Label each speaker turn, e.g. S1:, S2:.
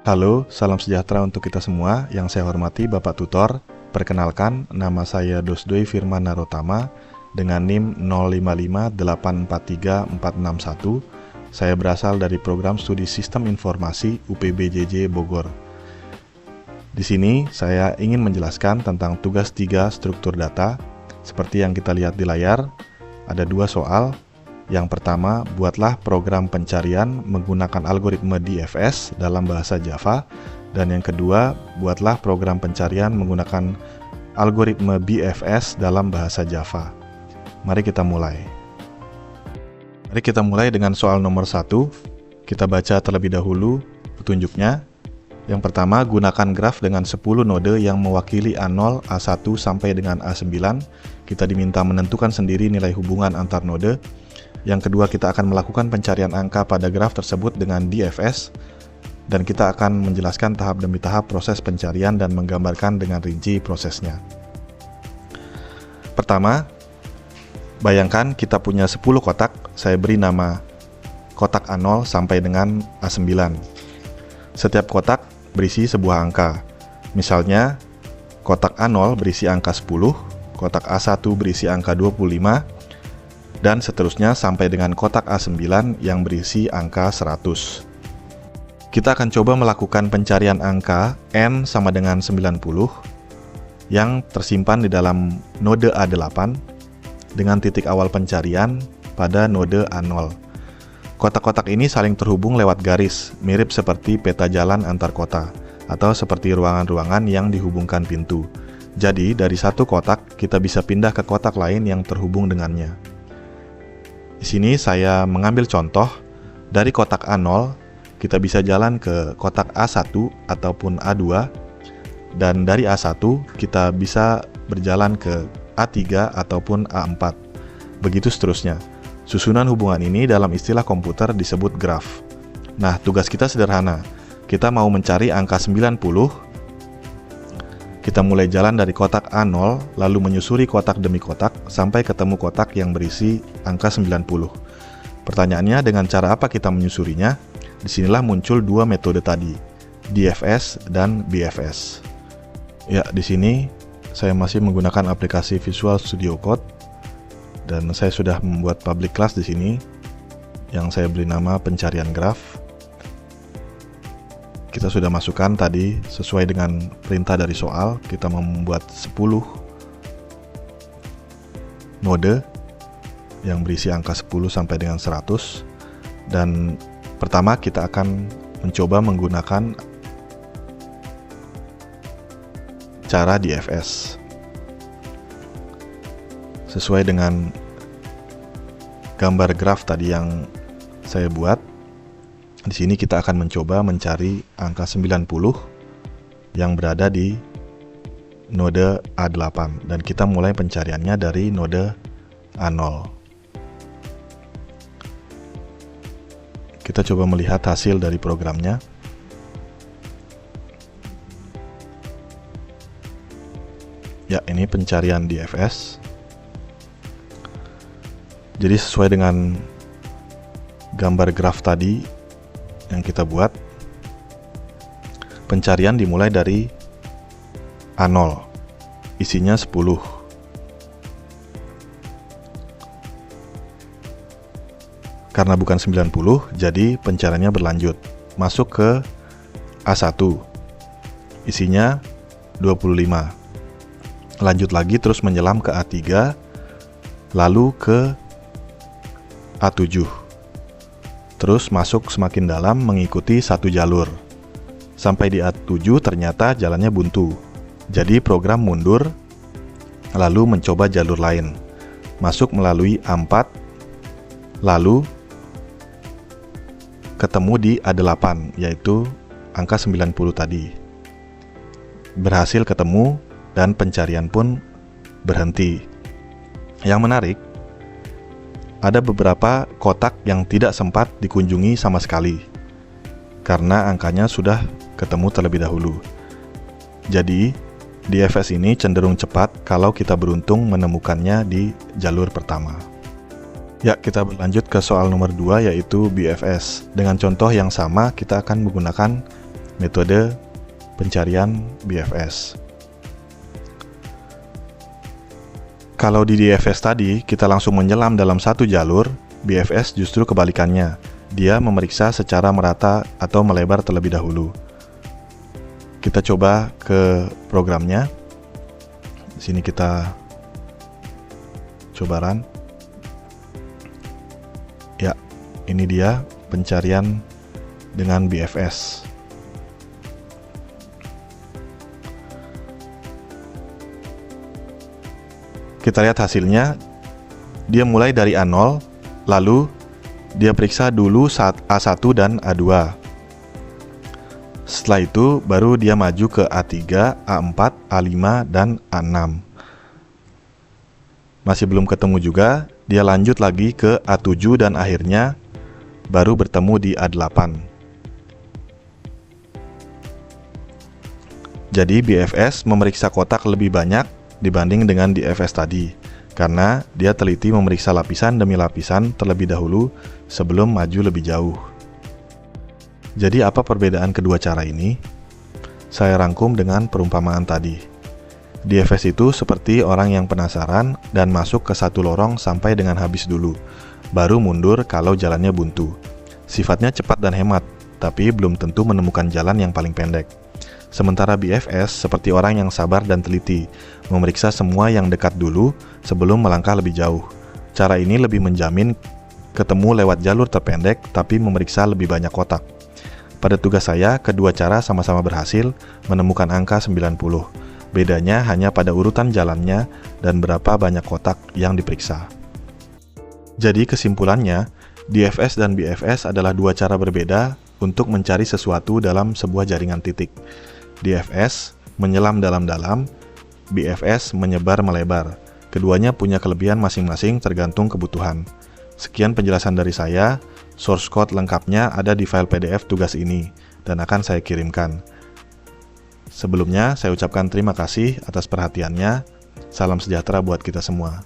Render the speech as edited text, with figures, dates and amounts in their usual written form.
S1: Halo, salam sejahtera untuk kita semua. Yang saya hormati Bapak Tutor. Perkenalkan, nama saya Dosdoi Firman Narotama dengan NIM 0558434461. Saya berasal dari program studi Sistem Informasi UPBJJ Bogor. Di sini saya ingin menjelaskan tentang tugas 3 struktur data. Seperti yang kita lihat di layar, ada 2 soal. Yang pertama, buatlah program pencarian menggunakan algoritma DFS dalam bahasa Java. Dan yang kedua, buatlah program pencarian menggunakan algoritma BFS dalam bahasa Java. Mari kita mulai. Mari kita mulai dengan soal nomor 1. Kita baca terlebih dahulu petunjuknya. Yang pertama, gunakan graf dengan 10 node yang mewakili A0, A1 sampai dengan A9. Kita diminta menentukan sendiri nilai hubungan antar node. Yang kedua, kita akan melakukan pencarian angka pada graf tersebut dengan DFS, dan kita akan menjelaskan tahap demi tahap proses pencarian dan menggambarkan dengan rinci prosesnya. Pertama, bayangkan kita punya 10 kotak, saya beri nama kotak A0 sampai dengan A9. Setiap kotak berisi sebuah angka. Misalnya, kotak A0 berisi angka 10, kotak A1 berisi angka 25, dan seterusnya sampai dengan kotak A9 yang berisi angka 100. Kita akan coba melakukan pencarian angka N sama dengan 90 yang tersimpan di dalam node A8 dengan titik awal pencarian pada node A0. Kotak-kotak ini saling terhubung lewat garis, mirip seperti peta jalan antar kota, atau seperti ruangan-ruangan yang dihubungkan pintu. Jadi, dari satu kotak, kita bisa pindah ke kotak lain yang terhubung dengannya. Di sini saya mengambil contoh, dari kotak A0 kita bisa jalan ke kotak A1 ataupun A2, dan dari A1 kita bisa berjalan ke A3 ataupun A4. Begitu seterusnya. Susunan hubungan ini dalam istilah komputer disebut graf. Nah, tugas kita sederhana. Kita mau mencari angka 90. Kita mulai jalan dari kotak A0, lalu menyusuri kotak demi kotak, sampai ketemu kotak yang berisi angka 90. Pertanyaannya, dengan cara apa kita menyusurinya? Disinilah muncul 2 metode tadi, DFS dan BFS. Ya, di sini saya masih menggunakan aplikasi Visual Studio Code, dan saya sudah membuat public class di sini, yang saya beri nama pencarian graf. Kita sudah masukkan tadi sesuai dengan perintah dari soal, kita membuat 10 node yang berisi angka 10 sampai dengan 100. Dan pertama kita akan mencoba menggunakan cara DFS. Sesuai dengan gambar graf tadi yang saya buat, di sini kita akan mencoba mencari angka 90 yang berada di node A8, dan kita mulai pencariannya dari node A0. Kita coba melihat hasil dari programnya. Ya, ini pencarian DFS. Jadi sesuai dengan gambar graf tadi yang kita buat, pencarian dimulai dari A0, isinya 10. Karena bukan 90, jadi pencariannya berlanjut. Masuk ke A1, isinya 25. Lanjut lagi terus menyelam ke A3, lalu ke A7. Terus masuk semakin dalam mengikuti satu jalur. Sampai di A7 ternyata jalannya buntu. Jadi program mundur, lalu mencoba jalur lain. Masuk melalui A4, lalu ketemu di A8, yaitu angka 90 tadi. Berhasil ketemu dan pencarian pun berhenti. Yang menarik, ada beberapa kotak yang tidak sempat dikunjungi sama sekali karena angkanya sudah ketemu terlebih dahulu. Jadi, DFS ini cenderung cepat kalau kita beruntung menemukannya di jalur pertama. Ya, kita berlanjut ke soal nomor 2, yaitu BFS. Dengan contoh yang sama, kita akan menggunakan metode pencarian BFS. Kalau di DFS tadi kita langsung menyelam dalam satu jalur, BFS justru kebalikannya. Dia memeriksa secara merata atau melebar terlebih dahulu. Kita coba ke programnya. Di sini kita coba run. Ya, ini dia pencarian dengan BFS. Kita lihat hasilnya. Dia mulai dari A0, lalu dia periksa dulu saat A1 dan A2. Setelah itu baru dia maju ke A3, A4, A5, dan A6. Masih belum ketemu juga, dia lanjut lagi ke A7 dan akhirnya baru bertemu di A8. Jadi BFS memeriksa kotak lebih banyak dibanding dengan DFS tadi, karena dia teliti memeriksa lapisan demi lapisan terlebih dahulu sebelum maju lebih jauh. Jadi apa perbedaan kedua cara ini? Saya rangkum dengan perumpamaan tadi. DFS itu seperti orang yang penasaran dan masuk ke satu lorong sampai dengan habis dulu, baru mundur kalau jalannya buntu. Sifatnya cepat dan hemat, tapi belum tentu menemukan jalan yang paling pendek. Sementara BFS seperti orang yang sabar dan teliti, memeriksa semua yang dekat dulu sebelum melangkah lebih jauh. Cara ini lebih menjamin ketemu lewat jalur terpendek tapi memeriksa lebih banyak kotak. Pada tugas saya, kedua cara sama-sama berhasil menemukan angka 90. Bedanya hanya pada urutan jalannya dan berapa banyak kotak yang diperiksa. Jadi kesimpulannya, DFS dan BFS adalah dua cara berbeda untuk mencari sesuatu dalam sebuah jaringan titik. DFS menyelam dalam-dalam, BFS menyebar melebar. Keduanya punya kelebihan masing-masing tergantung kebutuhan. Sekian penjelasan dari saya. Source code lengkapnya ada di file PDF tugas ini dan akan saya kirimkan. Sebelumnya, saya ucapkan terima kasih atas perhatiannya. Salam sejahtera buat kita semua.